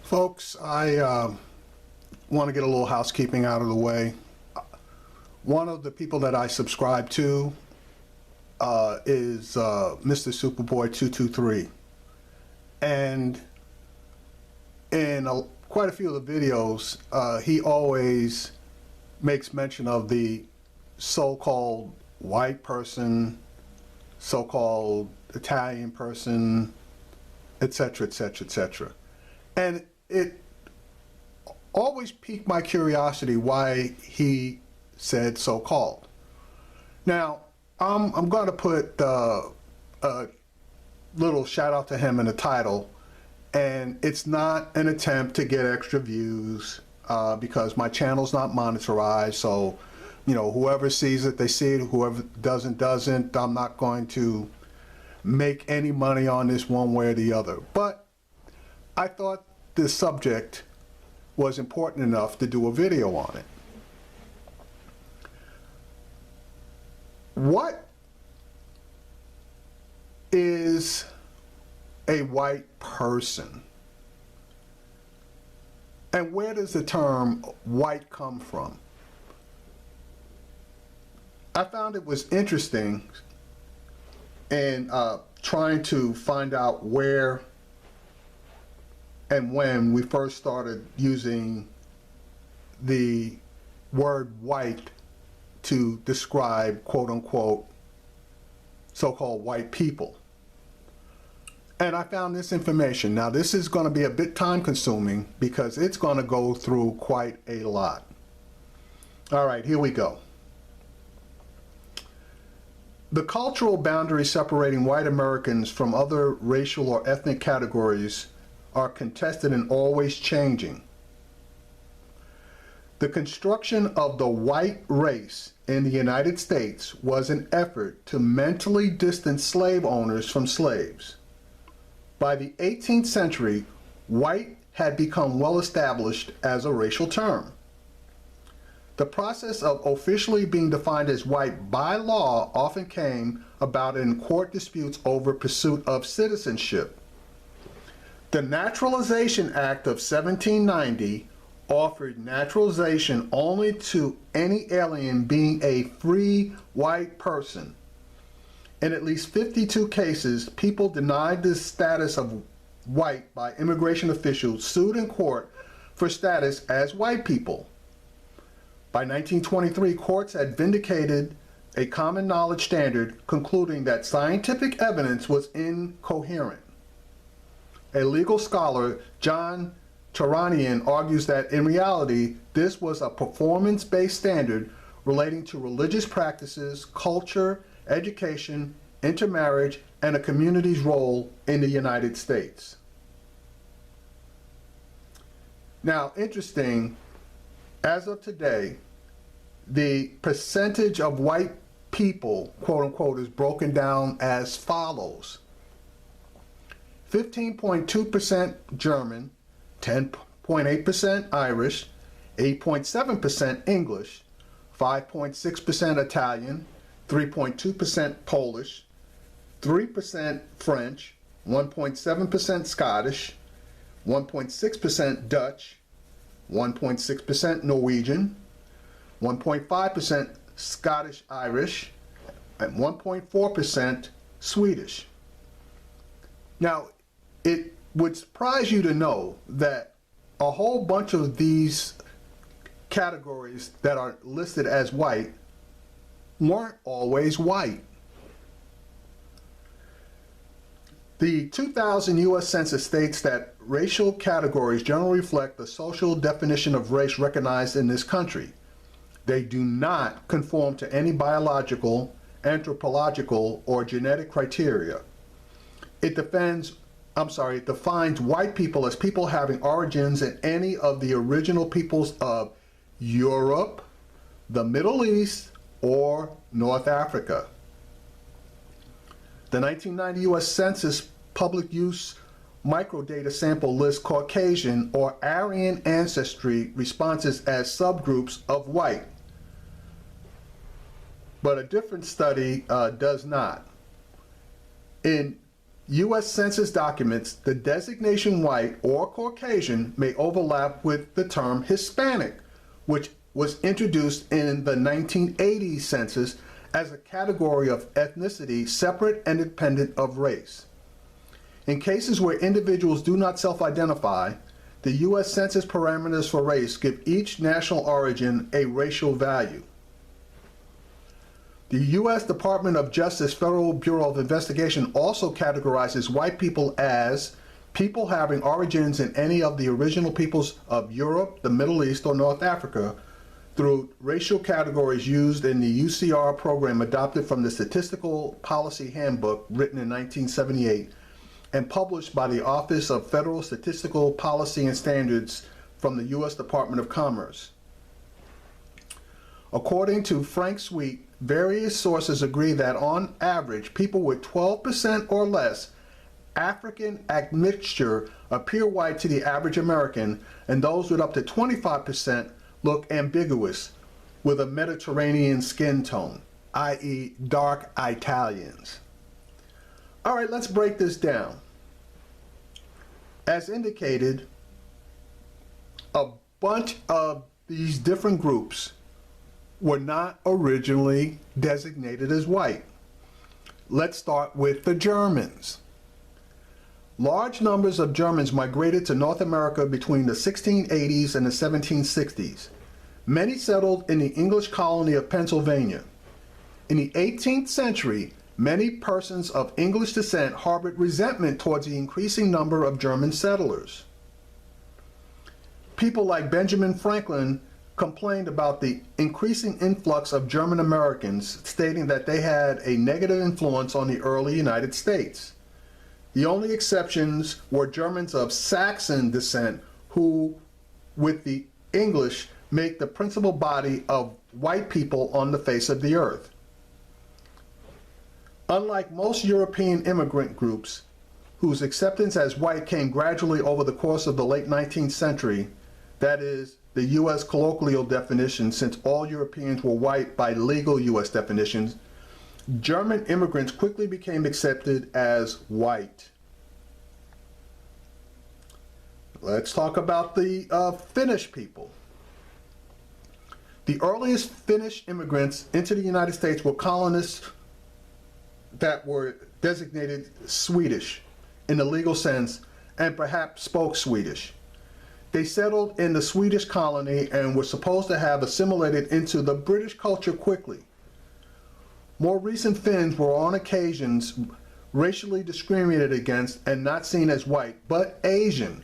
Folks, I want to get a little housekeeping out of the way. One of the people that I subscribe to is Mr. Superboy223. And in quite a few of the videos, he always makes mention of the so-called white person, so-called Italian person, etc., etc., etc. And it always piqued my curiosity why he said so-called. Now, I'm going to put a little shout out to him in the title, and it's not an attempt to get extra views because my channel's not monetized, so you know, whoever sees it, they see it. Whoever doesn't. I'm not going to make any money on this one way or the other. But I thought this subject was important enough to do a video on it. What is a white person? And where does the term white come from? I found it was interesting in trying to find out where and when we first started using the word white to describe quote-unquote so-called white people. And I found this information. Now this is going to be a bit time-consuming because it's going to go through quite a lot. All right, here we go. The cultural boundary separating white Americans from other racial or ethnic categories are contested and always changing. The construction of the white race in the United States was an effort to mentally distance slave owners from slaves. By the 18th century, white had become well established as a racial term. The process of officially being defined as white by law often came about in court disputes over pursuit of citizenship. The Naturalization Act of 1790 offered naturalization only to any alien being a free white person. In at least 52 cases, people denied the status of white by immigration officials sued in court for status as white people. By 1923, courts had vindicated a common knowledge standard, concluding that scientific evidence was incoherent. A legal scholar, John Turanian, argues that in reality, this was a performance-based standard relating to religious practices, culture, education, intermarriage, and a community's role in the United States. Now, interesting, as of today, the percentage of white people, quote unquote, is broken down as follows. 15.2% German, 10.8% Irish, 8.7% English, 5.6% Italian, 3.2% Polish, 3% French, 1.7% Scottish, 1.6% Dutch, 1.6% Norwegian, 1.5% Scottish Irish, and 1.4% Swedish. Now, it would surprise you to know that a whole bunch of these categories that are listed as white weren't always white. The 2000 U.S. Census states that racial categories generally reflect the social definition of race recognized in this country. They do not conform to any biological, anthropological, or genetic criteria. It defines white people as people having origins in any of the original peoples of Europe, the Middle East, or North Africa. The 1990 U.S. Census public use microdata sample lists Caucasian or Aryan ancestry responses as subgroups of white, but a different study does not. In U.S. Census documents, the designation white or Caucasian may overlap with the term Hispanic, which was introduced in the 1980 census as a category of ethnicity separate and independent of race. In cases where individuals do not self-identify, the U.S. Census parameters for race give each national origin a racial value. The U.S. Department of Justice Federal Bureau of Investigation also categorizes white people as people having origins in any of the original peoples of Europe, the Middle East, or North Africa through racial categories used in the UCR program adopted from the Statistical Policy Handbook written in 1978 and published by the Office of Federal Statistical Policy and Standards from the U.S. Department of Commerce. According to Frank Sweet, various sources agree that on average, people with 12% or less African admixture appear white to the average American, and those with up to 25% look ambiguous with a Mediterranean skin tone, i.e. dark Italians. All right, let's break this down. As indicated, a bunch of these different groups were not originally designated as white. Let's start with the Germans. Large numbers of Germans migrated to North America between the 1680s and the 1760s. Many settled in the English colony of Pennsylvania. In the 18th century, many persons of English descent harbored resentment towards the increasing number of German settlers. People like Benjamin Franklin complained about the increasing influx of German Americans, stating that they had a negative influence on the early United States. The only exceptions were Germans of Saxon descent who, with the English, make the principal body of white people on the face of the earth. Unlike most European immigrant groups, whose acceptance as white came gradually over the course of the late 19th century, that is, the U.S. colloquial definition, since all Europeans were white by legal U.S. definitions, German immigrants quickly became accepted as white. Let's talk about the Finnish people. The earliest Finnish immigrants into the United States were colonists that were designated Swedish in the legal sense and perhaps spoke Swedish. They settled in the Swedish colony and were supposed to have assimilated into the British culture quickly. More recent Finns were on occasions racially discriminated against and not seen as white, but Asian.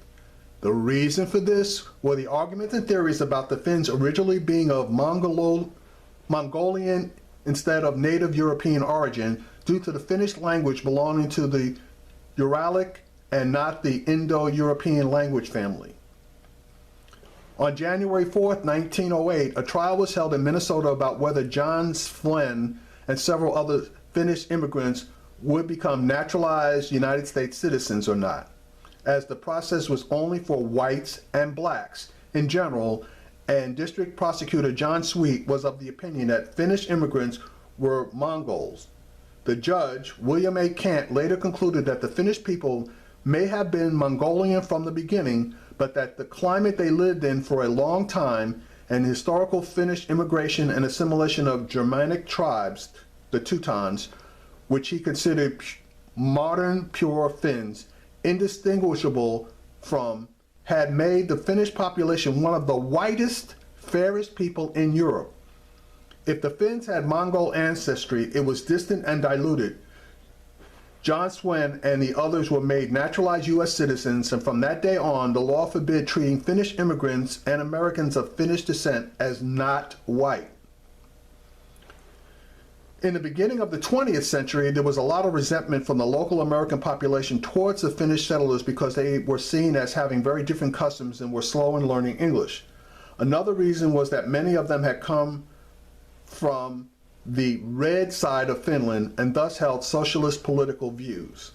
The reason for this were the arguments and theories about the Finns originally being of Mongolian instead of native European origin due to the Finnish language belonging to the Uralic and not the Indo-European language family. On January 4th, 1908, a trial was held in Minnesota about whether John Sven and several other Finnish immigrants would become naturalized United States citizens or not, as the process was only for whites and blacks in general, and District Prosecutor John Sweet was of the opinion that Finnish immigrants were Mongols. The judge, William A. Kant, later concluded that the Finnish people may have been Mongolian from the beginning, but that the climate they lived in for a long time and historical Finnish immigration and assimilation of Germanic tribes, the Teutons, which he considered modern pure Finns, indistinguishable from, had made the Finnish population one of the whitest, fairest people in Europe. If the Finns had Mongol ancestry, it was distant and diluted. John Swen and the others were made naturalized U.S. citizens, and from that day on, the law forbid treating Finnish immigrants and Americans of Finnish descent as not white. In the beginning of the 20th century, there was a lot of resentment from the local American population towards the Finnish settlers because they were seen as having very different customs and were slow in learning English. Another reason was that many of them had come from the red side of Finland and thus held socialist political views.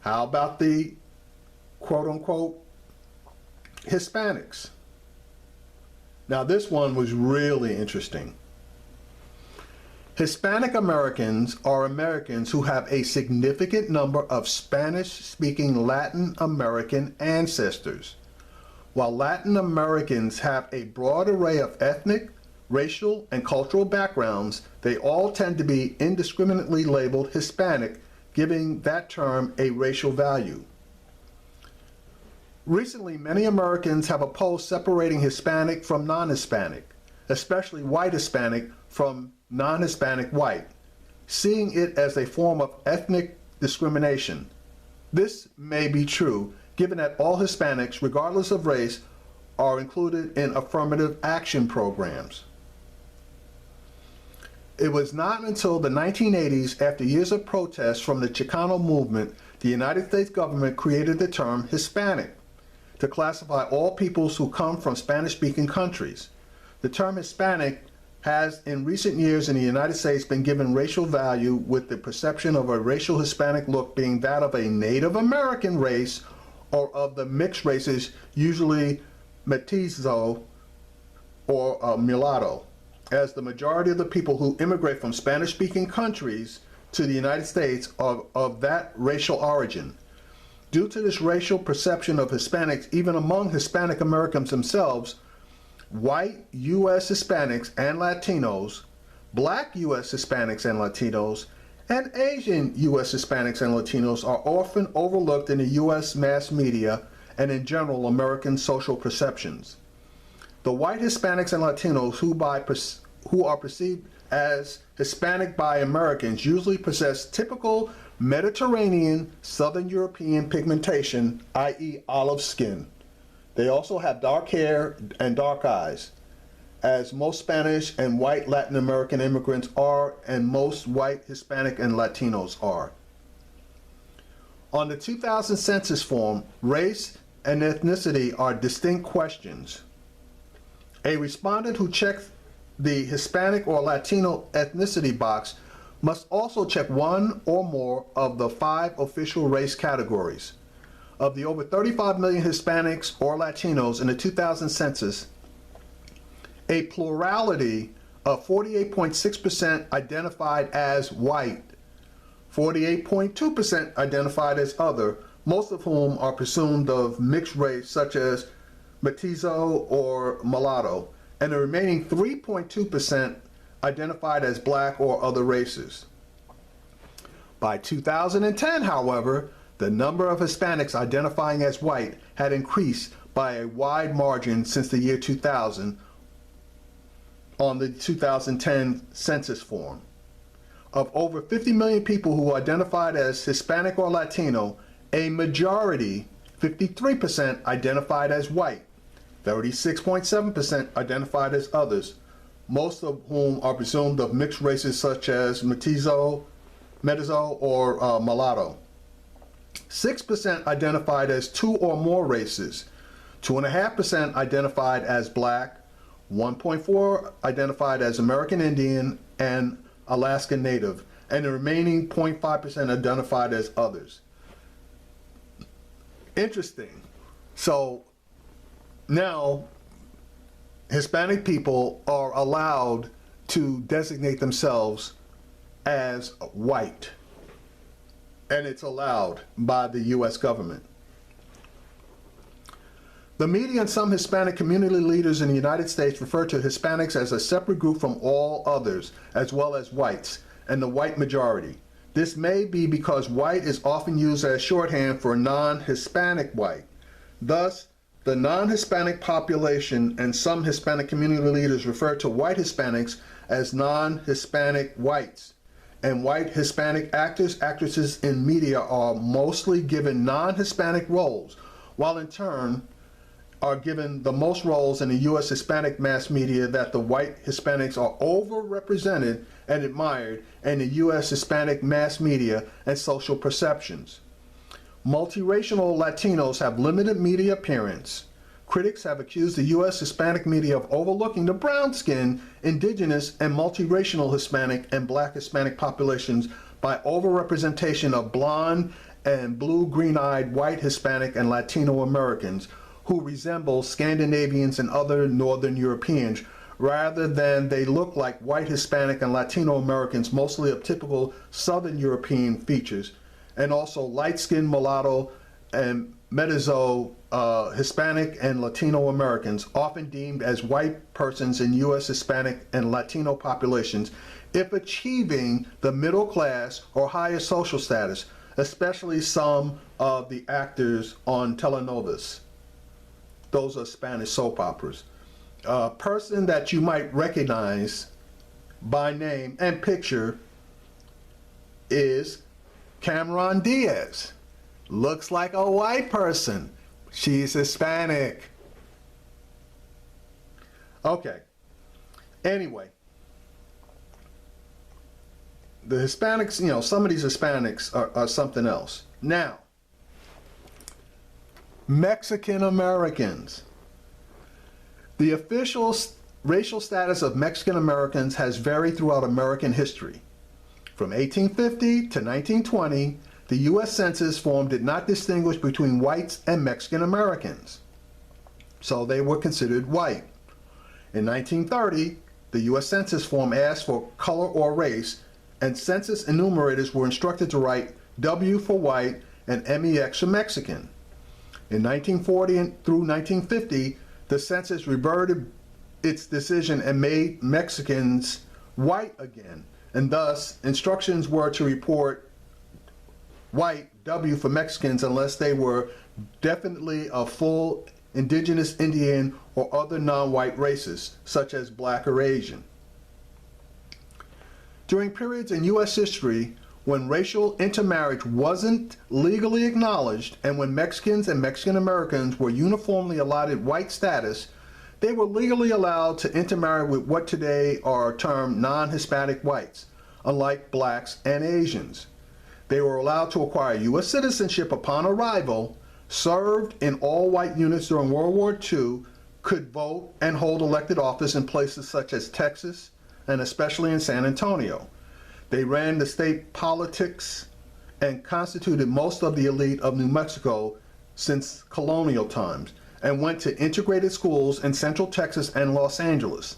How about the quote-unquote Hispanics? Now this one was really interesting. Hispanic Americans are Americans who have a significant number of Spanish-speaking Latin American ancestors. While Latin Americans have a broad array of ethnic, racial, and cultural backgrounds, they all tend to be indiscriminately labeled Hispanic, giving that term a racial value. Recently, many Americans have opposed separating Hispanic from non-Hispanic, especially white Hispanic from non-Hispanic white, seeing it as a form of ethnic discrimination. This may be true, given that all Hispanics, regardless of race, are included in affirmative action programs. It was not until the 1980s, after years of protests from the Chicano movement, the United States government created the term Hispanic to classify all peoples who come from Spanish-speaking countries. The term Hispanic has in recent years in the United States been given racial value, with the perception of a racial Hispanic look being that of a Native American race or of the mixed races, usually mestizo or mulatto, as the majority of the people who immigrate from Spanish-speaking countries to the United States are of that racial origin. Due to this racial perception of Hispanics, even among Hispanic Americans themselves, white U.S. Hispanics and Latinos, black U.S. Hispanics and Latinos, and Asian U.S. Hispanics and Latinos are often overlooked in the U.S. mass media and in general American social perceptions. The white Hispanics and Latinos who are perceived as Hispanic by Americans usually possess typical Mediterranean Southern European pigmentation, i.e. olive skin. They also have dark hair and dark eyes, as most Spanish and white Latin American immigrants are, and most white Hispanic and Latinos are. On the 2000 census form, race and ethnicity are distinct questions. A respondent who checks the Hispanic or Latino ethnicity box must also check one or more of the 5 official race categories. Of the over 35 million Hispanics or Latinos in the 2000 census, a plurality of 48.6% identified as white, 48.2% identified as other, most of whom are presumed of mixed race such as mestizo or mulatto, and the remaining 3.2% identified as black or other races. By 2010, however, the number of Hispanics identifying as white had increased by a wide margin since the year 2000 on the 2010 census form. Of over 50 million people who identified as Hispanic or Latino, a majority, 53%, identified as white, 36.7% identified as others, most of whom are presumed of mixed races such as mestizo or mulatto. 6% identified as 2 or more races, 2.5% identified as black, 1.4% identified as American Indian and Alaskan Native, and the remaining 0.5% identified as others. Interesting. So now Hispanic people are allowed to designate themselves as white, and it's allowed by the U.S. government. The media and some Hispanic community leaders in the United States refer to Hispanics as a separate group from all others, as well as whites and the white majority. This may be because white is often used as shorthand for non-Hispanic white. Thus, the non-Hispanic population and some Hispanic community leaders refer to white Hispanics as non-Hispanic whites, and white Hispanic actors, actresses in media are mostly given non-Hispanic roles, while in turn are given the most roles in the U.S. Hispanic mass media, that the white Hispanics are overrepresented and admired in the U.S. Hispanic mass media and social perceptions. Multiracial Latinos have limited media appearance. Critics have accused the U.S. Hispanic media of overlooking the brown-skinned, indigenous, and multiracial Hispanic and black Hispanic populations by overrepresentation of blonde and blue-green-eyed white Hispanic and Latino Americans who resemble Scandinavians and other Northern Europeans, rather than they look like white, Hispanic, and Latino Americans, mostly of typical Southern European features, and also light-skinned mulatto and mestizo Hispanic and Latino Americans, often deemed as white persons in U.S. Hispanic and Latino populations, if achieving the middle class or higher social status, especially some of the actors on telenovelas. Those are Spanish soap operas. A person that you might recognize by name and picture is Cameron Diaz. Looks like a white person. She's Hispanic. Okay. Anyway. The Hispanics, some of these Hispanics are something else. Now, Mexican Americans. The official racial status of Mexican Americans has varied throughout American history. From 1850 to 1920, the U.S. Census form did not distinguish between whites and Mexican Americans, so they were considered white. In 1930, the U.S. Census form asked for color or race, and census enumerators were instructed to write W for white and MEX for Mexican. In 1940 through 1950, the census reverted its decision and made Mexicans white again, and thus instructions were to report white W for Mexicans unless they were definitely of full indigenous Indian or other non-white races, such as black or Asian. During periods in U.S. history when racial intermarriage wasn't legally acknowledged and when Mexicans and Mexican Americans were uniformly allotted white status, they were legally allowed to intermarry with what today are termed non-Hispanic whites, unlike blacks and Asians. They were allowed to acquire U.S. citizenship upon arrival, served in all-white units during World War II, could vote and hold elected office in places such as Texas, and especially in San Antonio. They ran the state politics and constituted most of the elite of New Mexico since colonial times, and went to integrated schools in Central Texas and Los Angeles.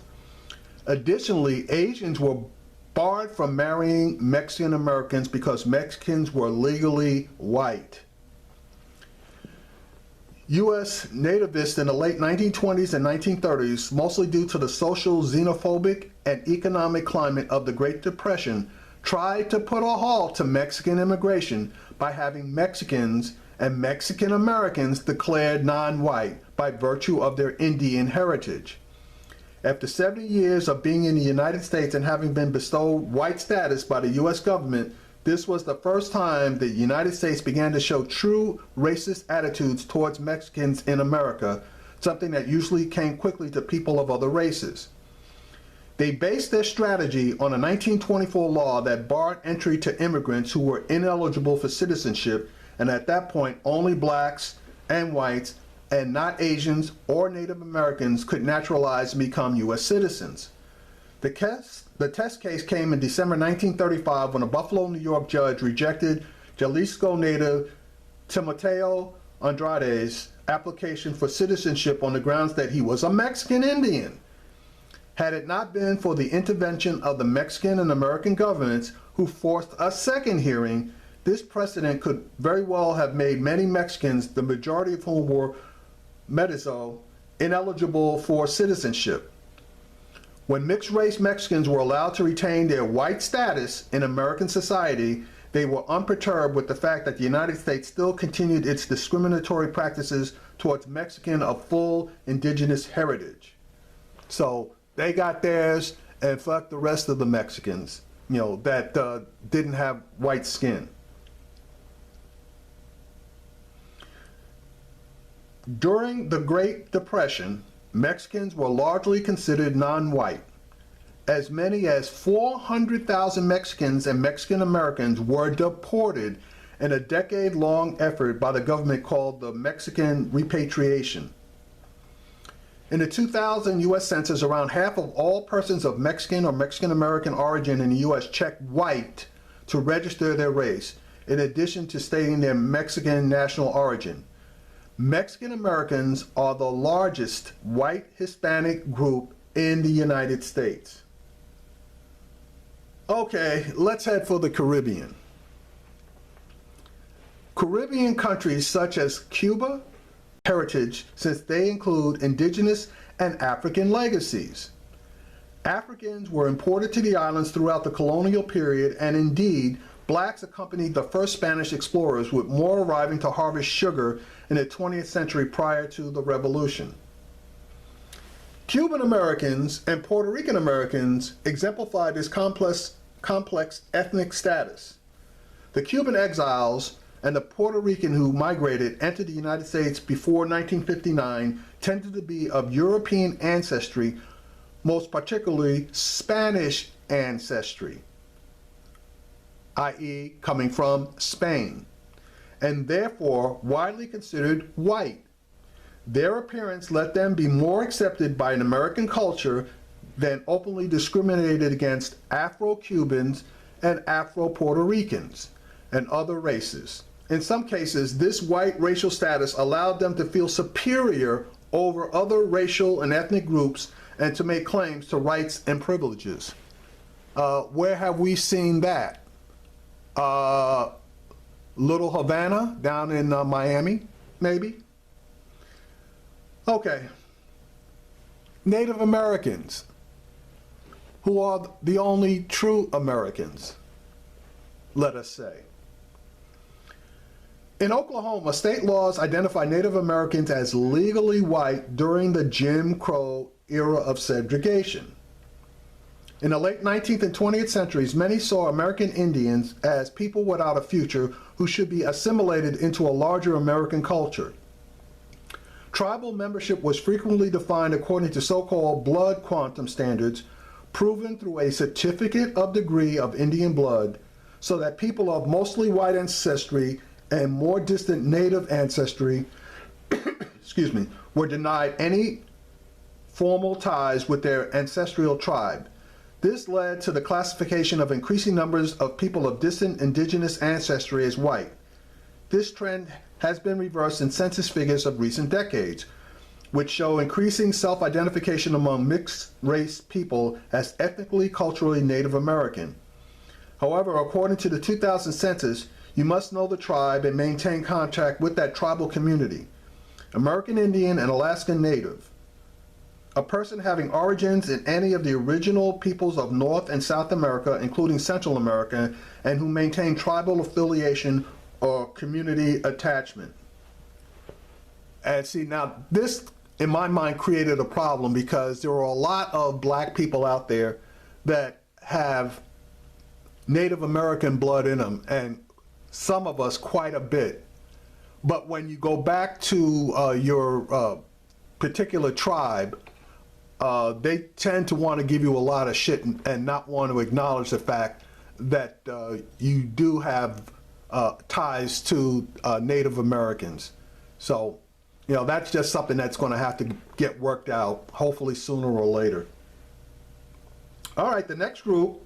Additionally, Asians were barred from marrying Mexican Americans because Mexicans were legally white. U.S. nativists in the late 1920s and 1930s, mostly due to the social, xenophobic, and economic climate of the Great Depression, tried to put a halt to Mexican immigration by having Mexicans and Mexican Americans declared non-white by virtue of their Indian heritage. After 70 years of being in the United States and having been bestowed white status by the U.S. government, this was the first time the United States began to show true racist attitudes towards Mexicans in America, something that usually came quickly to people of other races. They based their strategy on a 1924 law that barred entry to immigrants who were ineligible for citizenship, and at that point only blacks and whites and not Asians or Native Americans could naturalize and become U.S. citizens. The test case came in December 1935 when a Buffalo, New York judge rejected Jalisco native Timoteo Andrade's application for citizenship on the grounds that he was a Mexican Indian. Had it not been for the intervention of the Mexican and American governments who forced a second hearing, this precedent could very well have made many Mexicans, the majority of whom were mestizo, ineligible for citizenship. When mixed-race Mexicans were allowed to retain their white status in American society, they were unperturbed with the fact that the United States still continued its discriminatory practices towards Mexican of full indigenous heritage. So they got theirs and fuck the rest of the Mexicans, that didn't have white skin. During the Great Depression, Mexicans were largely considered non-white. As many as 400,000 Mexicans and Mexican Americans were deported in a decade-long effort by the government called the Mexican repatriation. In the 2000 U.S. Census, around half of all persons of Mexican or Mexican American origin in the U.S. checked white to register their race, in addition to stating their Mexican national origin. Mexican Americans are the largest white Hispanic group in the United States. Okay, let's head for the Caribbean. Caribbean countries such as Cuba, heritage since they include indigenous and African legacies. Africans were imported to the islands throughout the colonial period, and indeed, blacks accompanied the first Spanish explorers, with more arriving to harvest sugar in the 20th century prior to the Revolution. Cuban Americans and Puerto Rican Americans exemplified this complex ethnic status. The Cuban exiles and the Puerto Rican who migrated entered the United States before 1959 tended to be of European ancestry, most particularly Spanish ancestry, i.e. coming from Spain, and therefore widely considered white. Their appearance let them be more accepted by an American culture than openly discriminated against Afro-Cubans and Afro-Puerto Ricans and other races. In some cases, this white racial status allowed them to feel superior over other racial and ethnic groups and to make claims to rights and privileges. Where have we seen that? Little Havana down in Miami, maybe? Okay. Native Americans, who are the only true Americans, let us say. In Oklahoma, state laws identify Native Americans as legally white during the Jim Crow era of segregation. In the late 19th and 20th centuries, many saw American Indians as people without a future who should be assimilated into a larger American culture. Tribal membership was frequently defined according to so-called blood quantum standards, proven through a certificate of degree of Indian blood, so that people of mostly white ancestry and more distant Native ancestry excuse me, were denied any formal ties with their ancestral tribe. This led to the classification of increasing numbers of people of distant indigenous ancestry as white. This trend has been reversed in census figures of recent decades, which show increasing self-identification among mixed-race people as ethnically, culturally Native American. However, according to the 2000 census, you must know the tribe and maintain contact with that tribal community. American Indian and Alaskan Native. A person having origins in any of the original peoples of North and South America, including Central America, and who maintain tribal affiliation or community attachment. And see, now this, in my mind, created a problem because there are a lot of black people out there that have Native American blood in them, and some of us quite a bit. But when you go back to your particular tribe, they tend to want to give you a lot of shit and not want to acknowledge the fact that you do have ties to Native Americans. So, you know, that's just something that's going to have to get worked out, hopefully sooner or later. All right, the next group,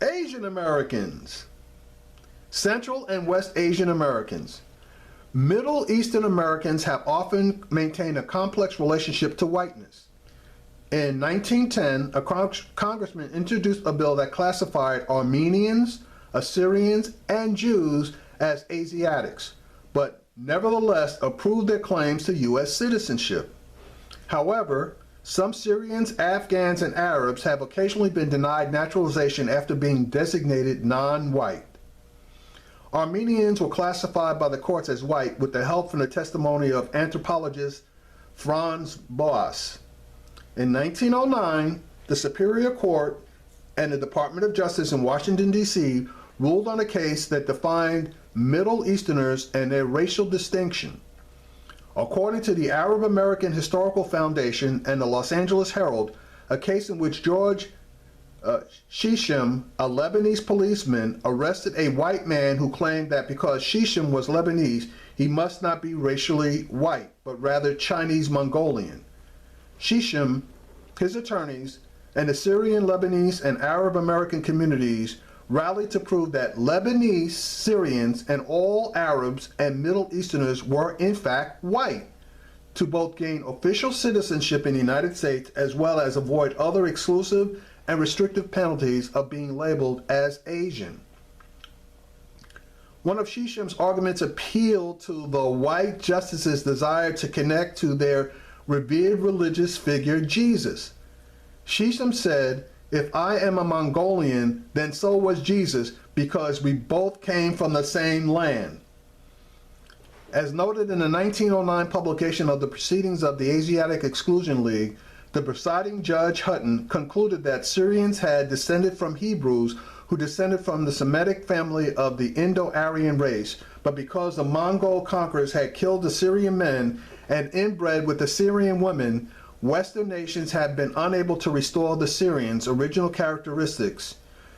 Asian Americans. Central and West Asian Americans. Middle Eastern Americans have often maintained a complex relationship to whiteness. In 1910, a congressman introduced a bill that classified Armenians, Assyrians, and Jews as Asiatics, but nevertheless approved their claims to U.S. citizenship. However, some Syrians, Afghans, and Arabs have occasionally been denied naturalization after being designated non-white. Armenians were classified by the courts as white with the help from the testimony of anthropologist Franz Boas. In 1909, the Superior Court and the Department of Justice in Washington, D.C. ruled on a case that defined Middle Easterners and their racial distinction. According to the Arab American Historical Foundation and the Los Angeles Herald, a case in which George Shishim, a Lebanese policeman, arrested a white man who claimed that because Shishim was Lebanese, he must not be racially white, but rather Chinese-Mongolian. Shishim, his attorneys, and the Syrian, Lebanese, and Arab American communities rallied to prove that Lebanese, Syrians, and all Arabs and Middle Easterners were in fact white. to both gain official citizenship in the United States as well as avoid other exclusive and restrictive penalties of being labeled as Asian. One of Shisham's arguments appealed to the white justices' desire to connect to their revered religious figure, Jesus. Shisham said, "If I am a Mongolian, then so was Jesus, because we both came from the same land." As noted in the 1909 publication of the Proceedings of the Asiatic Exclusion League, the presiding Judge Hutton concluded that Syrians had descended from Hebrews who descended from the Semitic family of the Indo-Aryan race, but because the Mongol conquerors had killed the Syrian men and inbred with the Syrian women, Western nations had been unable to restore the Syrians' original characteristics.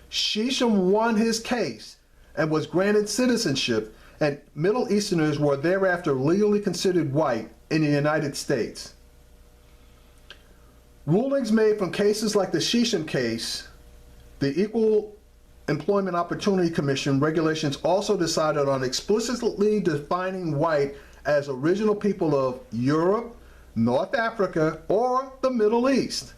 Shisham won his case and was granted citizenship, and Middle Easterners were thereafter legally considered white in the United States. Rulings made from cases like the Shisham case, the Equal Employment Opportunity Commission regulations also decided on explicitly defining white as original people of Europe, North Africa, or the Middle East.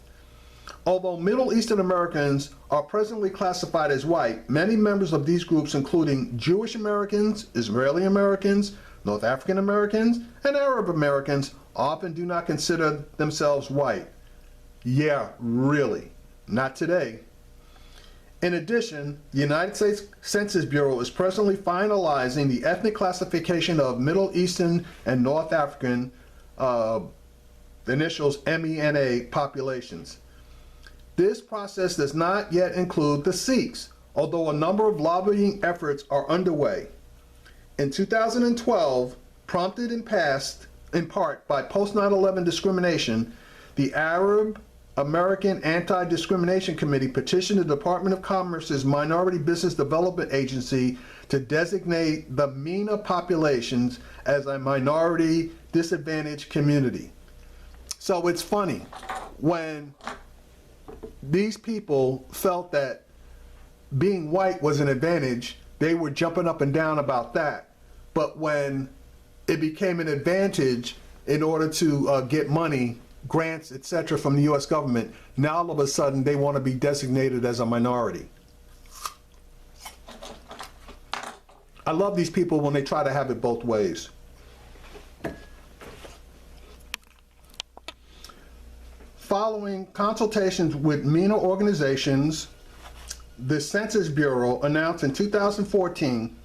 Although Middle Eastern Americans are presently classified as white, many members of these groups, including Jewish Americans, Israeli Americans, North African Americans, and Arab Americans, often do not consider themselves white. Yeah, really. Not today. In addition, the United States Census Bureau is presently finalizing the ethnic classification of Middle Eastern and North African, initials MENA populations. This process does not yet include the Sikhs, although a number of lobbying efforts are underway. In 2012, prompted and passed in part by post 9/11 discrimination, the Arab American Anti-Discrimination Committee petitioned the Department of Commerce's Minority Business Development Agency to designate the MENA populations as a minority disadvantaged community. So it's funny, when these people felt that being white was an advantage, they were jumping up and down about that. But when it became an advantage in order to get money, grants, etc. from the US government, now all of a sudden they want to be designated as a minority. I love these people when they try to have it both ways. Following consultations with MENA organizations, the Census Bureau announced in 2014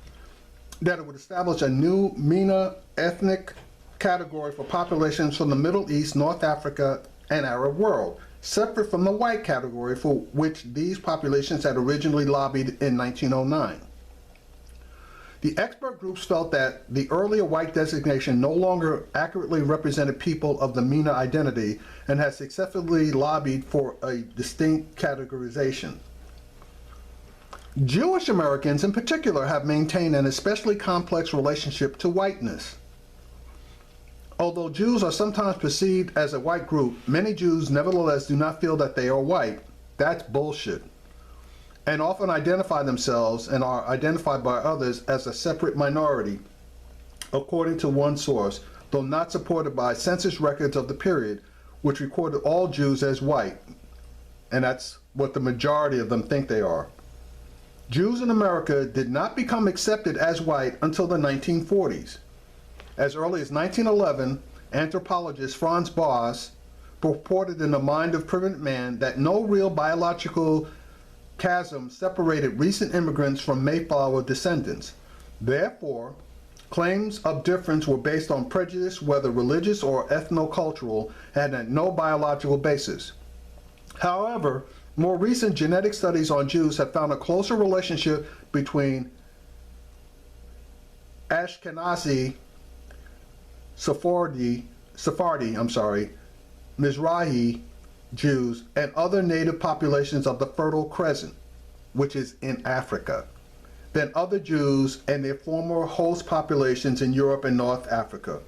that it would establish a new MENA ethnic category for populations from the Middle East, North Africa, and Arab world, separate from the white category for which these populations had originally lobbied in 1909. The expert groups felt that the earlier white designation no longer accurately represented people of the MENA identity and had successfully lobbied for a distinct categorization. Jewish Americans in particular have maintained an especially complex relationship to whiteness. Although Jews are sometimes perceived as a white group, many Jews nevertheless do not feel that they are white. That's bullshit. And often identify themselves and are identified by others as a separate minority, according to one source, though not supported by census records of the period, which recorded all Jews as white. And that's what the majority of them think they are. Jews in America did not become accepted as white until the 1940s. As early as 1911, anthropologist Franz Boas purported in The Mind of Primitive Man that no real biological chasm separated recent immigrants from Mayflower descendants. Therefore, claims of difference were based on prejudice, whether religious or ethnocultural, and had no biological basis. However, more recent genetic studies on Jews have found a closer relationship between Ashkenazi, Sephardi, Mizrahi Jews, and other native populations of the Fertile Crescent, which is in Africa, than other Jews and their former host populations in Europe and North Africa.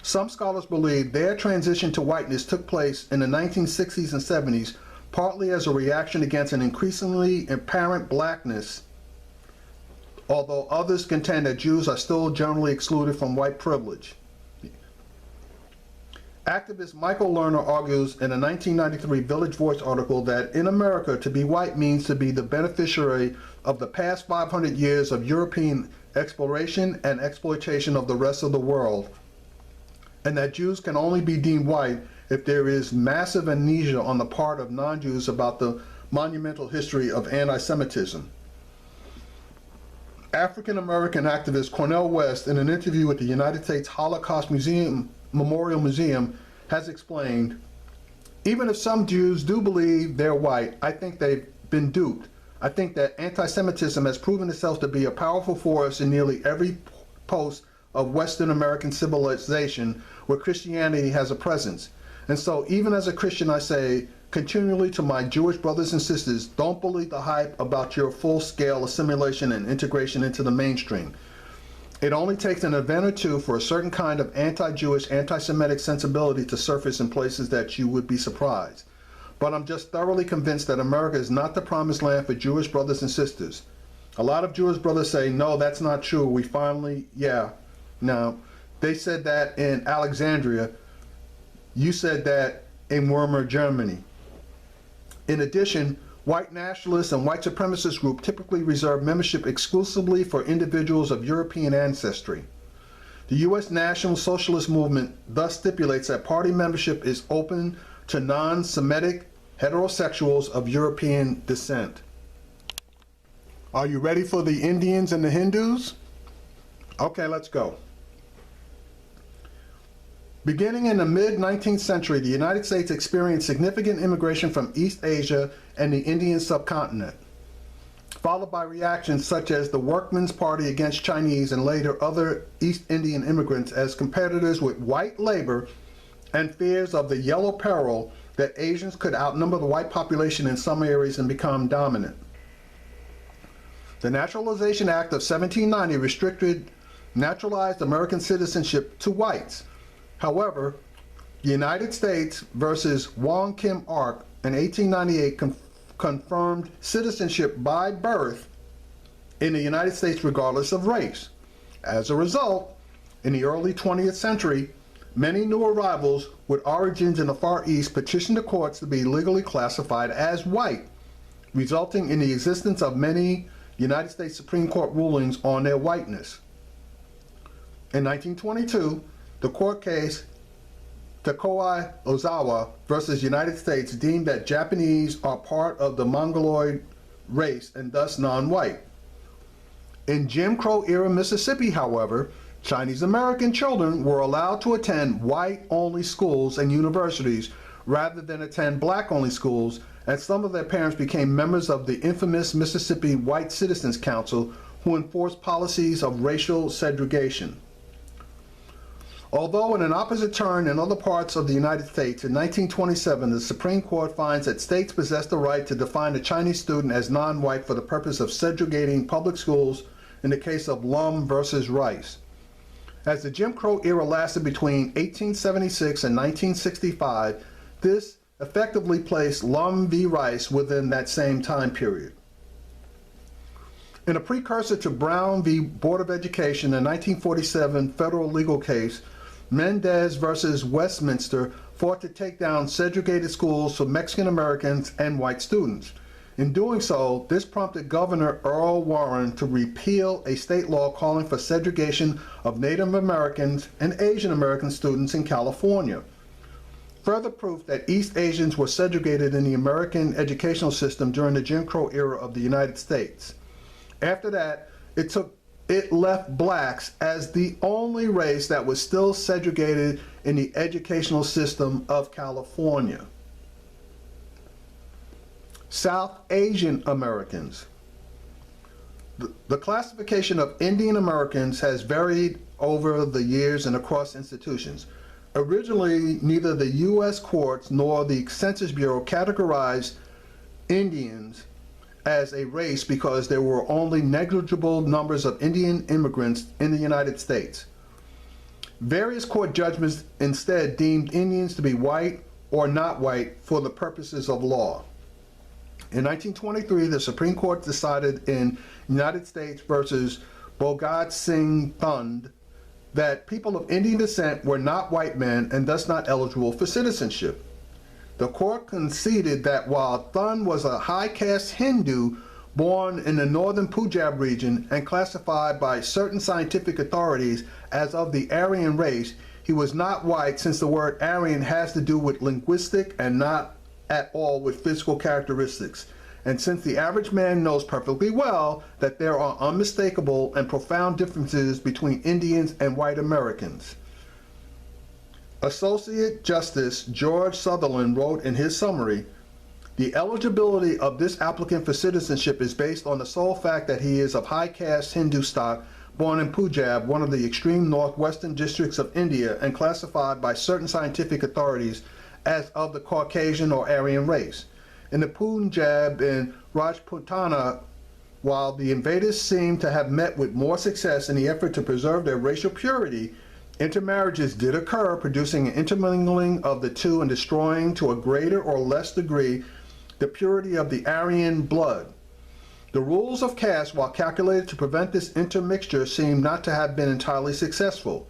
Some scholars believe their transition to whiteness took place in the 1960s and 70s, partly as a reaction against an increasingly apparent blackness, although others contend that Jews are still generally excluded from white privilege. Activist Michael Lerner argues in a 1993 Village Voice article that in America, to be white means to be the beneficiary of the past 500 years of European exploration and exploitation of the rest of the world, and that Jews can only be deemed white if there is massive amnesia on the part of non-Jews about the monumental history of anti-Semitism. African-American activist Cornel West, in an interview with the United States Holocaust Memorial Museum, has explained, even if some Jews do believe they're white, I think they've been duped. I think that anti-Semitism has proven itself to be a powerful force in nearly every post of Western American civilization where Christianity has a presence. And so even as a Christian, I say continually to my Jewish brothers and sisters, don't believe the hype about your full-scale assimilation and integration into the mainstream. It only takes an event or two for a certain kind of anti-Jewish, anti-Semitic sensibility to surface in places that you would be surprised. But I'm just thoroughly convinced that America is not the promised land for Jewish brothers and sisters. A lot of Jewish brothers say, no, that's not true. We finally, yeah. Now, they said that in Alexandria. You said that in Weimar, Germany. In addition, white nationalists and white supremacist groups typically reserve membership exclusively for individuals of European ancestry. The U.S. National Socialist Movement thus stipulates that party membership is open to non-Semitic heterosexuals of European descent. Are you ready for the Indians and the Hindus? Okay, let's go. Beginning in the mid-19th century, the United States experienced significant immigration from East Asia and the Indian subcontinent, followed by reactions such as the Workmen's Party against Chinese and later other East Indian immigrants as competitors with white labor and fears of the yellow peril that Asians could outnumber the white population in some areas and become dominant. The Naturalization Act of 1790 naturalized American citizenship to whites. However, the United States versus Wong Kim Ark in 1898 confirmed citizenship by birth in the United States regardless of race. As a result, in the early 20th century, many new arrivals with origins in the Far East petitioned the courts to be legally classified as white, resulting in the existence of many United States Supreme Court rulings on their whiteness. In 1922, the court case Takoi Ozawa versus United States deemed that Japanese are part of the Mongoloid race and thus non-white. In Jim Crow era Mississippi, however, Chinese American children were allowed to attend white-only schools and universities rather than attend black-only schools, and some of their parents became members of the infamous Mississippi White Citizens Council, who enforced policies of racial segregation. Although in an opposite turn in other parts of the United States, in 1927, the Supreme Court finds that states possess the right to define a Chinese student as non-white for the purpose of segregating public schools in the case of Lum versus Rice. As the Jim Crow era lasted between 1876 and 1965, this effectively placed Lum v. Rice within that same time period. In a precursor to Brown v. Board of Education, a 1947 federal legal case, Mendez versus Westminster fought to take down segregated schools for Mexican Americans and white students. In doing so, this prompted Governor Earl Warren to repeal a state law calling for segregation of Native Americans and Asian American students in California. Further proof that East Asians were segregated in the American educational system during the Jim Crow era of the United States. After that, it left blacks as the only race that was still segregated in the educational system of California. South Asian Americans. The classification of Indian Americans has varied over the years and across institutions. Originally, neither the U.S. courts nor the Census Bureau categorized Indians as a race because there were only negligible numbers of Indian immigrants in the United States. Various court judgments instead deemed Indians to be white or not white for the purposes of law. In 1923, the Supreme Court decided in United States versus Bhogat Singh Thund that people of Indian descent were not white men and thus not eligible for citizenship. The court conceded that while Thun was a high-caste Hindu born in the northern Punjab region and classified by certain scientific authorities as of the Aryan race, he was not white, since the word Aryan has to do with linguistic and not at all with physical characteristics. And since the average man knows perfectly well that there are unmistakable and profound differences between Indians and white Americans. Associate Justice George Sutherland wrote in his summary, "The eligibility of this applicant for citizenship is based on the sole fact that he is of high caste Hindu stock, born in Punjab, one of the extreme northwestern districts of India, and classified by certain scientific authorities as of the Caucasian or Aryan race. In the Punjab and Rajputana, while the invaders seem to have met with more success in the effort to preserve their racial purity, intermarriages did occur, producing an intermingling of the two and destroying to a greater or less degree the purity of the Aryan blood. The rules of caste, while calculated to prevent this intermixture, seem not to have been entirely successful.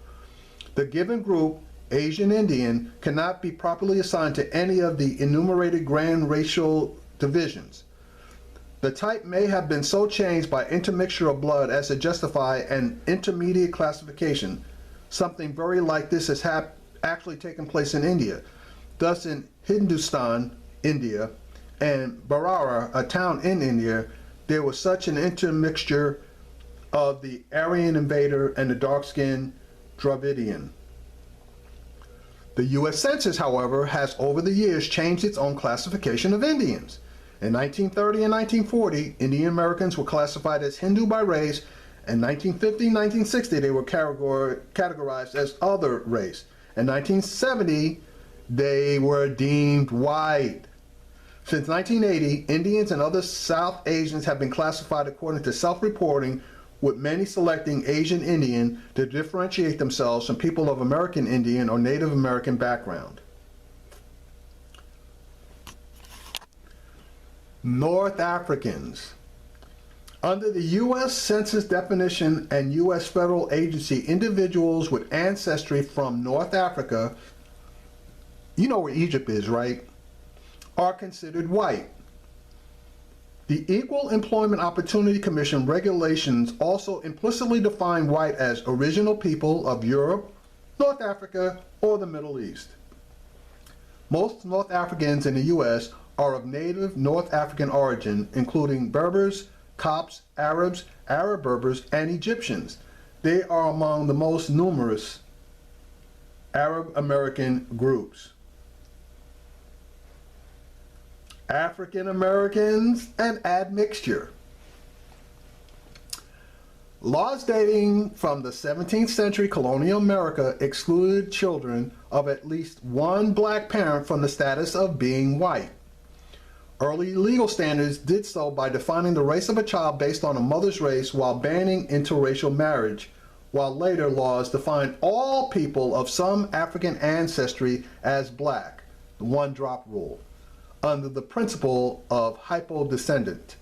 The given group, Asian Indian, cannot be properly assigned to any of the enumerated grand racial divisions. The type may have been so changed by intermixture of blood as to justify an intermediate classification. Something very like this has actually taken place in India. Thus in Hindustan, India, and Barara, a town in India, there was such an intermixture of the Aryan invader and the dark-skinned Dravidian. The U.S. Census, however, has over the years changed its own classification of Indians. In 1930 and 1940, Indian Americans were classified as Hindu by race. In 1950 and 1960, they were categorized as other race. In 1970, they were deemed white. Since 1980, Indians and other South Asians have been classified according to self-reporting, with many selecting Asian Indian to differentiate themselves from people of American Indian or Native American background. North Africans. Under the U.S. Census definition and U.S. federal agency, individuals with ancestry from North Africa, you know where Egypt is, right, are considered white. The Equal Employment Opportunity Commission regulations also implicitly define white as original people of Europe, North Africa, or the Middle East. Most North Africans in the U.S. are of native North African origin, including Berbers, Copts, Arabs, Arab Berbers, and Egyptians. They are among the most numerous Arab American groups. African Americans and admixture. Laws dating from the 17th century colonial America excluded children of at least one black parent from the status of being white. Early legal standards did so by defining the race of a child based on a mother's race while banning interracial marriage, while later laws defined all people of some African ancestry as black, the one-drop rule, under the principle of hypodescendant.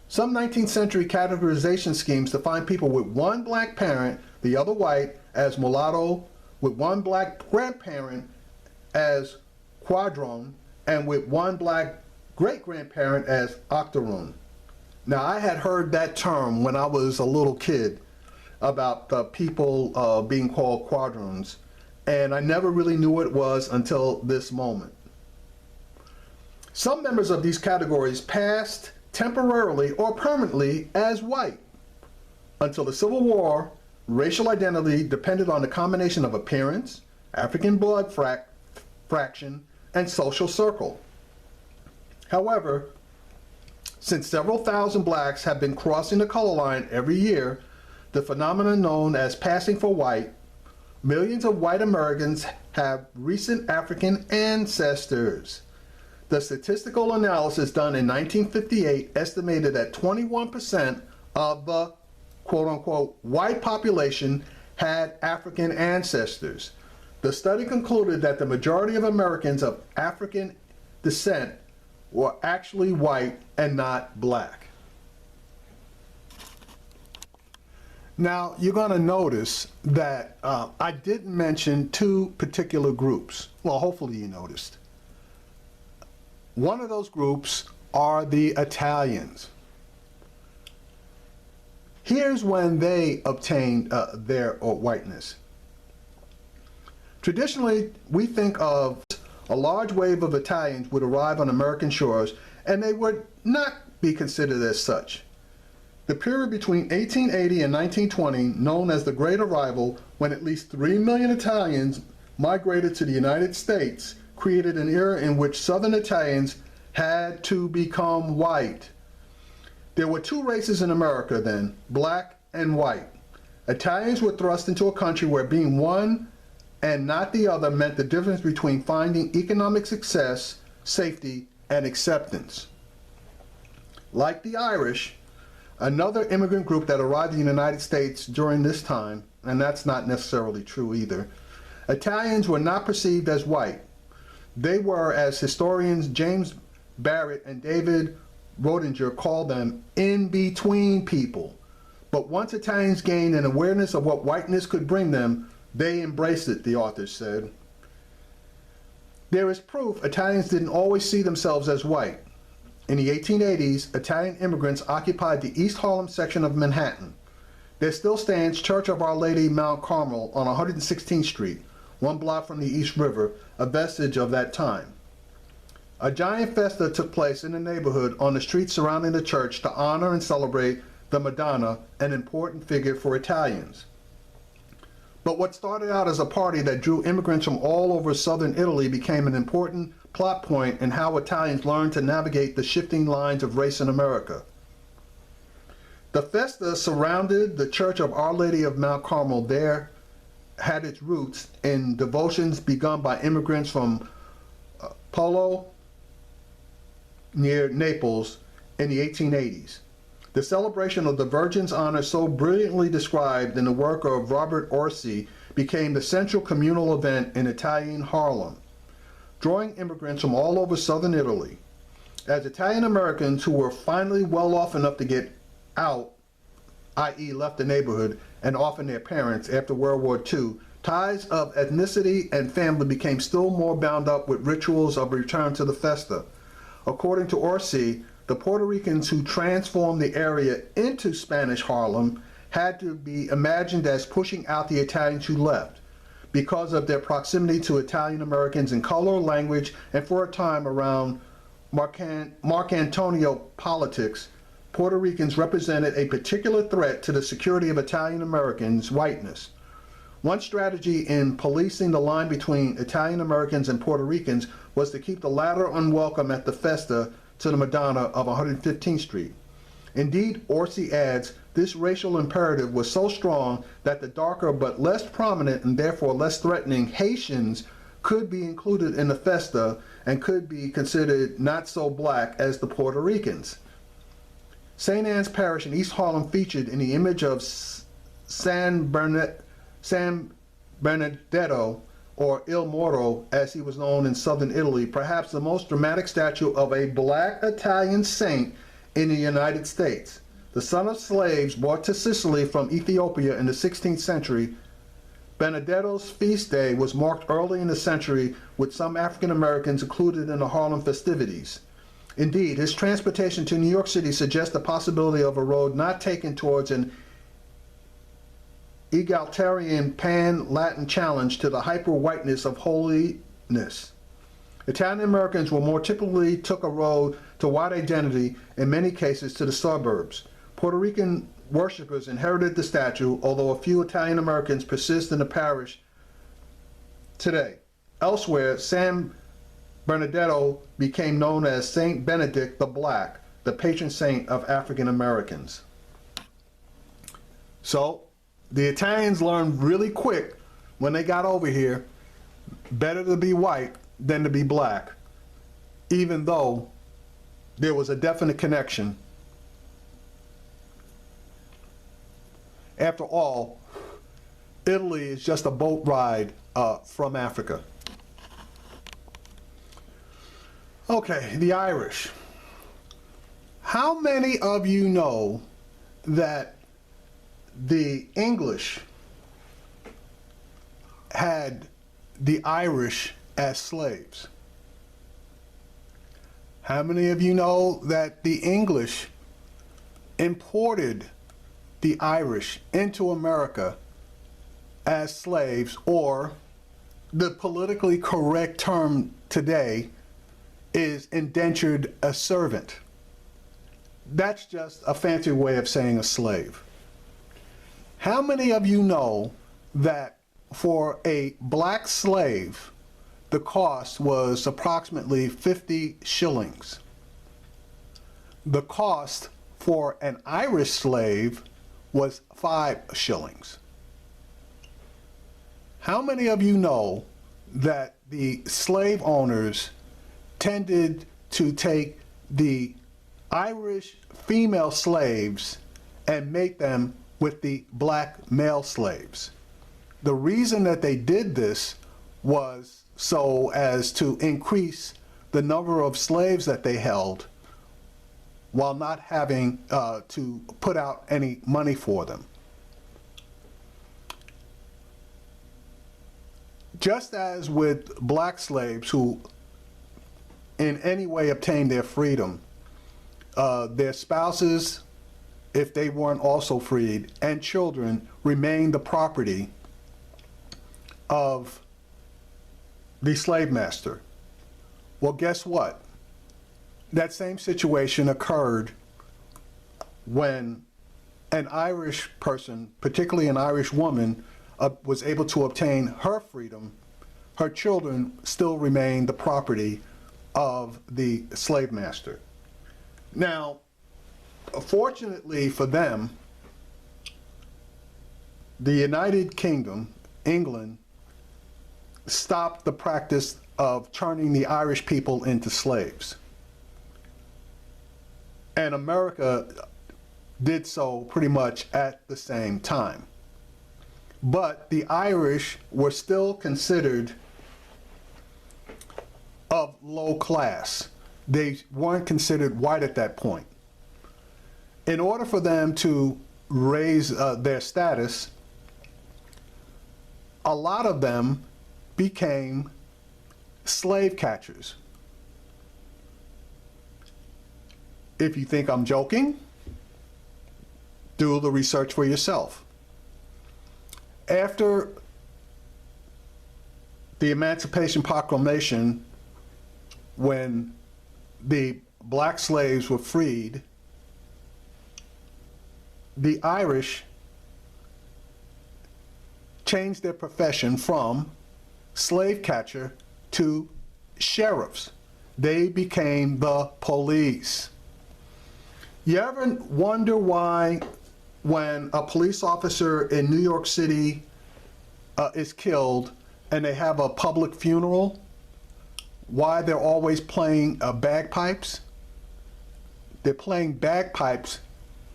Some 19th century categorization schemes define people with one black parent, the other white, as mulatto, with one black grandparent as quadroon, and with one black great-grandparent as octoroon. Now, I had heard that term when I was a little kid about people being called quadroons, and I never really knew what it was until this moment. Some members of these categories passed temporarily or permanently as white. Until the Civil War, racial identity depended on the combination of appearance, African blood fraction, and social circle. However, since several thousand blacks have been crossing the color line every year, the phenomenon known as passing for white, millions of white Americans have recent African ancestors. The statistical analysis done in 1958 estimated that 21% of the quote-unquote white population had African ancestors. The study concluded that the majority of Americans of African descent were actually white and not black. Now, you're going to notice that I didn't mention two particular groups. Well, hopefully you noticed. One of those groups are the Italians. Here's when they obtained their whiteness. Traditionally, we think of a large wave of Italians would arrive on American shores, and they would not be considered as such. The period between 1880 and 1920, known as the Great Arrival, when at least 3 million Italians migrated to the United States, created an era in which Southern Italians had to become white. There were two races in America then, black and white. Italians were thrust into a country where being one and not the other meant the difference between finding economic success, safety, and acceptance. Like the Irish, another immigrant group that arrived in the United States during this time, and that's not necessarily true either, Italians were not perceived as white. They were, as historians James Barrett and David Rodinger call them, in-between people. But once Italians gained an awareness of what whiteness could bring them, they embraced it, the authors said. There is proof Italians didn't always see themselves as white. In the 1880s, Italian immigrants occupied the East Harlem section of Manhattan. There still stands Church of Our Lady Mount Carmel on 116th Street, 1 block from the East River, a vestige of that time. A giant festa took place in the neighborhood on the streets surrounding the church to honor and celebrate the Madonna, an important figure for Italians. But what started out as a party that drew immigrants from all over southern Italy became an important plot point in how Italians learned to navigate the shifting lines of race in America. The festa surrounded the Church of Our Lady of Mount Carmel there had its roots in devotions begun by immigrants from Polo near Naples in the 1880s. The celebration of the Virgin's honor, so brilliantly described in the work of Robert Orsi, became the central communal event in Italian Harlem, drawing immigrants from all over southern Italy. As Italian Americans who were finally well off enough to get out, i.e. left the neighborhood, and often their parents after World War II, ties of ethnicity and family became still more bound up with rituals of return to the festa. According to Orsi, the Puerto Ricans who transformed the area into Spanish Harlem had to be imagined as pushing out the Italians who left because of their proximity to Italian Americans in color, language, and for a time around Marc Antonio politics. Puerto Ricans represented a particular threat to the security of Italian Americans' whiteness. One strategy in policing the line between Italian Americans and Puerto Ricans was to keep the latter unwelcome at the festa to the Madonna of 115th Street. Indeed, Orsi adds, this racial imperative was so strong that the darker but less prominent and therefore less threatening Haitians could be included in the festa and could be considered not so black as the Puerto Ricans. St. Anne's Parish in East Harlem featured in the image of San Benedetto, or Il Moro as he was known in southern Italy, perhaps the most dramatic statue of a black Italian saint in the United States. The son of slaves brought to Sicily from Ethiopia in the 16th century, Benedetto's feast day was marked early in the century with some African Americans included in the Harlem festivities. Indeed, his transportation to New York City suggests the possibility of a road not taken towards an egalitarian pan-Latin challenge to the hyper-whiteness of holiness. Italian Americans were more typically took a road to white identity, in many cases to the suburbs. Puerto Rican worshippers inherited the statue, although a few Italian Americans persist in the parish today. Elsewhere, San Benedetto became known as Saint Benedict the Black, the patron saint of African Americans. So, the Italians learned really quick when they got over here, better to be white than to be black, even though there was a definite connection. After all, Italy is just a boat ride from Africa. Okay, the Irish. How many of you know that the English had the Irish as slaves. How many of you know that the English imported the Irish into America as slaves, or the politically correct term today is indentured a servant? That's just a fancy way of saying a slave. How many of you know that for a black slave, the cost was approximately 50 shillings? The cost for an Irish slave was 5 shillings. How many of you know that the slave owners tended to take the Irish female slaves and mate them with the black male slaves? The reason that they did this was so as to increase the number of slaves that they held while not having to put out any money for them. Just as with black slaves who in any way obtained their freedom, their spouses, if they weren't also freed, and children remained the property of the slave master. Well, guess what? That same situation occurred when an Irish person, particularly an Irish woman, was able to obtain her freedom. Her children still remained the property of the slave master. Now, fortunately for them, the United Kingdom, England, stopped the practice of turning the Irish people into slaves. And America did so pretty much at the same time. But the Irish were still considered of low class. They weren't considered white at that point. In order for them to raise their status, a lot of them became slave catchers. If you think I'm joking, do the research for yourself. After the Emancipation Proclamation, when the black slaves were freed, the Irish changed their profession from slave catcher to sheriffs. They became the police. You ever wonder why when a police officer in New York City is killed and they have a public funeral, why they're always playing bagpipes? They're playing bagpipes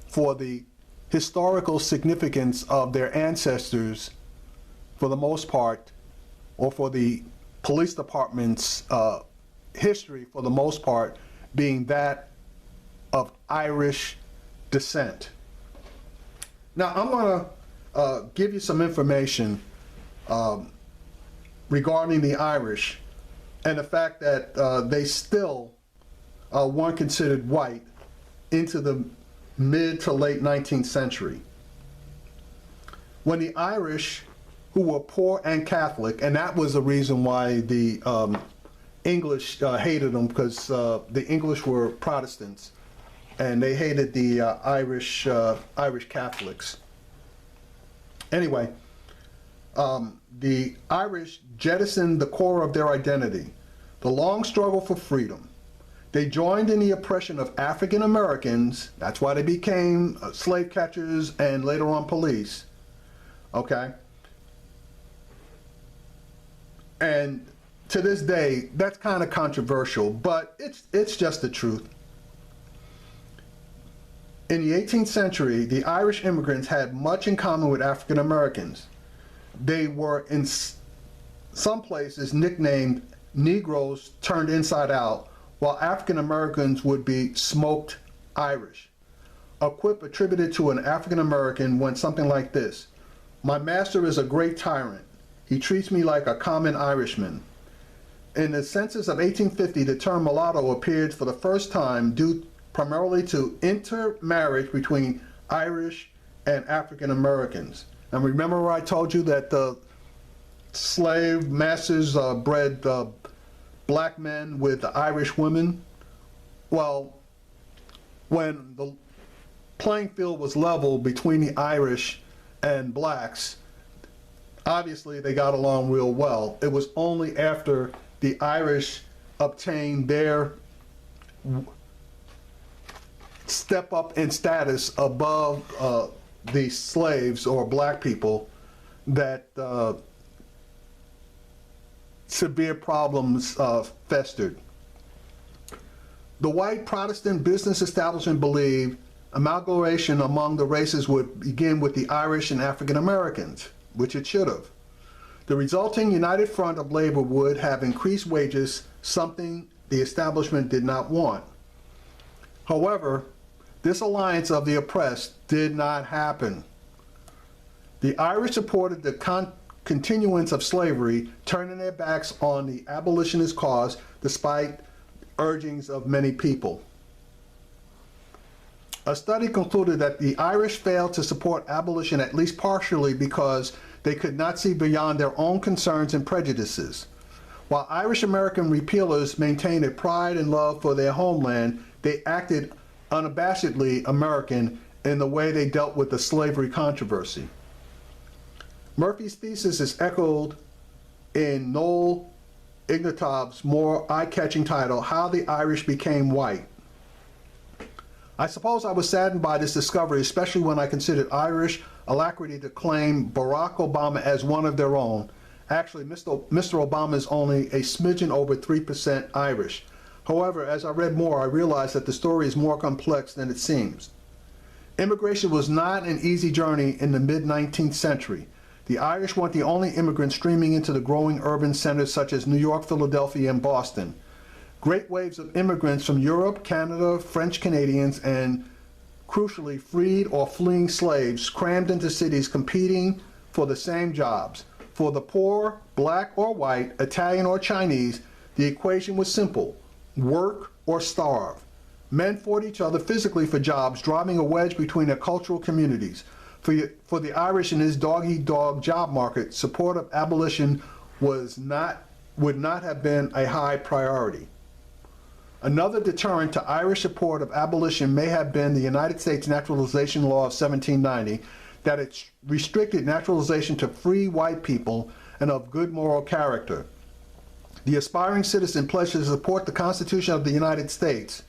for the historical significance of their ancestors, for the most part, or for the police department's history, for the most part, being that of Irish descent. Now, I'm going to give you some information regarding the Irish and the fact that they still weren't considered white into the mid to late 19th century. When the Irish, who were poor and Catholic, and that was the reason why the English hated them, because the English were Protestants, and they hated the Irish Catholics. Anyway, the Irish jettisoned the core of their identity, the long struggle for freedom. They joined in the oppression of African Americans. That's why they became slave catchers and later on police. Okay? And to this day, that's kind of controversial, but it's just the truth. In the 18th century, the Irish immigrants had much in common with African Americans. They were in some places nicknamed Negroes turned inside out, while African Americans would be smoked Irish. a quip attributed to an African American went something like this: "My master is a great tyrant. He treats me like a common Irishman." In the census of 1850, the term mulatto appeared for the first time due primarily to intermarriage between Irish and African Americans. And remember I told you that the slave masters bred black men with Irish women? Well, when the playing field was level between the Irish and blacks, obviously they got along real well. It was only after the Irish obtained their step up in status above the slaves or black people that severe problems festered. The white Protestant business establishment believed amalgamation among the races would begin with the Irish and African Americans, which it should have. The resulting united front of labor would have increased wages, something the establishment did not want. However, this alliance of the oppressed did not happen. The Irish supported the continuance of slavery, turning their backs on the abolitionist cause despite urgings of many people. A study concluded that the Irish failed to support abolition at least partially because they could not see beyond their own concerns and prejudices. While Irish American repealers maintained a pride and love for their homeland, they acted unabashedly American in the way they dealt with the slavery controversy. Murphy's thesis is echoed in Noel Ignatov's more eye-catching title, How the Irish Became White. I suppose I was saddened by this discovery, especially when I considered Irish alacrity to claim Barack Obama as one of their own. Actually, Mr. Obama is only a smidgen over 3% Irish. However, as I read more, I realized that the story is more complex than it seems. Immigration was not an easy journey in the mid-19th century. The Irish weren't the only immigrants streaming into the growing urban centers such as New York, Philadelphia, and Boston. Great waves of immigrants from Europe, Canada, French Canadians, and crucially freed or fleeing slaves crammed into cities competing for the same jobs. For the poor, black or white, Italian or Chinese, the equation was simple: work or starve. Men fought each other physically for jobs, driving a wedge between their cultural communities. For the Irish in this dog-eat-dog job market, support of abolition would not have been a high priority. Another deterrent to Irish support of abolition may have been the United States Naturalization Law of 1790, that it restricted naturalization to free white people and of good moral character. The aspiring citizen pledged to support the Constitution of the United States.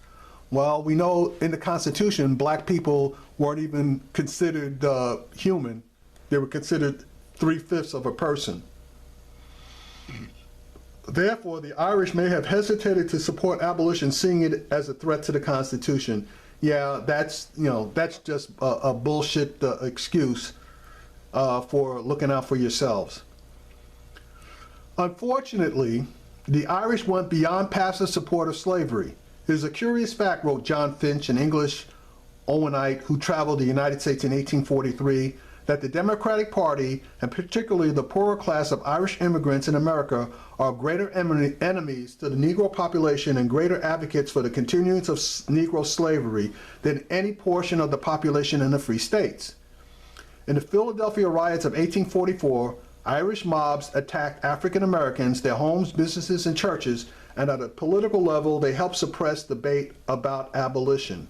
Well, we know in the Constitution, black people weren't even considered human. They were considered 3/5 of a person. Therefore, the Irish may have hesitated to support abolition, seeing it as a threat to the Constitution. Yeah, that's just a bullshit excuse for looking out for yourselves. Unfortunately, the Irish went beyond passive support of slavery. It is a curious fact, wrote John Finch, an English Owenite who traveled the United States in 1843, that the Democratic Party, and particularly the poorer class of Irish immigrants in America, are greater enemies to the Negro population and greater advocates for the continuance of Negro slavery than any portion of the population in the free states. In the Philadelphia riots of 1844, Irish mobs attacked African Americans, their homes, businesses, and churches, and at a political level, they helped suppress debate about abolition.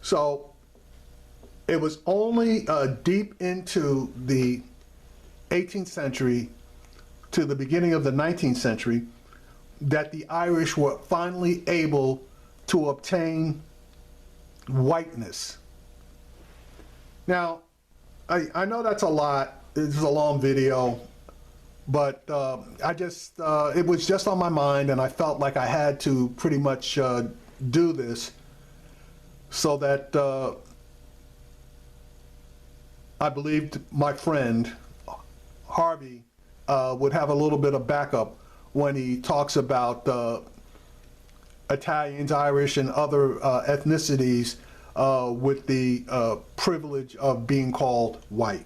So it was only deep into the 18th century to the beginning of the 19th century that the Irish were finally able to obtain whiteness. Now, I know that's a lot. It's a long video, but it was just on my mind, and I felt like I had to pretty much do this so that I believed my friend Harvey would have a little bit of backup when he talks about Italians, Irish, and other ethnicities with the privilege of being called white.